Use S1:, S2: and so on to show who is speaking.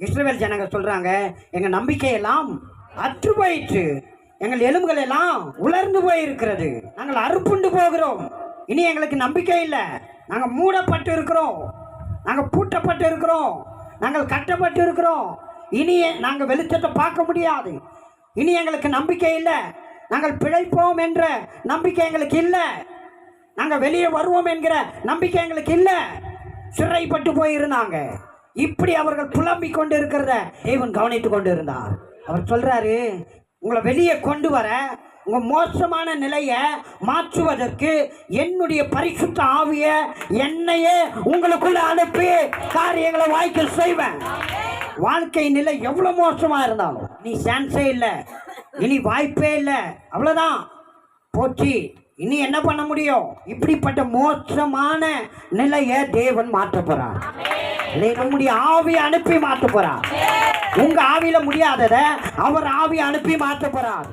S1: இஸ்ரவேல் ஜனங்க சொல்றாங்க, எங்க நம்பிக்கையெல்லாம் அற்று போயிற்று, எங்கள் எலும்புகள் எல்லாம் உலர்ந்து போயிருக்கிறது, நாங்கள் அறுப்புண்டு போகிறோம், இனி எங்களுக்கு நம்பிக்கை இல்லை, நாங்கள் மூடப்பட்டு இருக்கிறோம், நாங்கள் பூட்டப்பட்டு இருக்கிறோம், நாங்கள் கட்டப்பட்டு இருக்கிறோம், இனி நாங்கள் வெளிச்சத்தை பார்க்க முடியாது, இனி எங்களுக்கு நம்பிக்கை இல்லை, நாங்கள் பிழைப்போம் என்ற நம்பிக்கை எங்களுக்கு இல்லை, நாங்கள் வெளியே வருவோம் என்கிற நம்பிக்கை எங்களுக்கு இல்லை. சிறைப்பட்டு போயிருந்தாங்க. இப்படி அவர்கள் புலம்பிக் கொண்டு இருக்கிறத தேவன் கவனித்து கொண்டு இருந்தார். அவர் சொல்றாரு, உங்களை வெளியே கொண்டு வர, உங்க மோசமான நிலையை மாற்றுவதற்கு என்னுடைய பரிசுத்த ஆவிய என்னையே உங்களுக்குள்ள அனுப்பி காரியங்களை வாய்க்க செய்வேன். வாழ்க்கை நிலை எவ்வளவு மோசமா இருந்தாலும் நீ சான்ஸே இல்லை, இனி வாய்ப்பே இல்லை, அவ்வளவுதான் போச்சு, இனி என்ன பண்ண முடியும்? இப்படிப்பட்ட மோசமான நிலையை தேவன் மாற்ற போறார். நம்முடைய ஆவியை அனுப்பி மாற்ற போறார். உங்க ஆவியில முடியாததை அவர் ஆவியை அனுப்பி மாற்ற போறார்.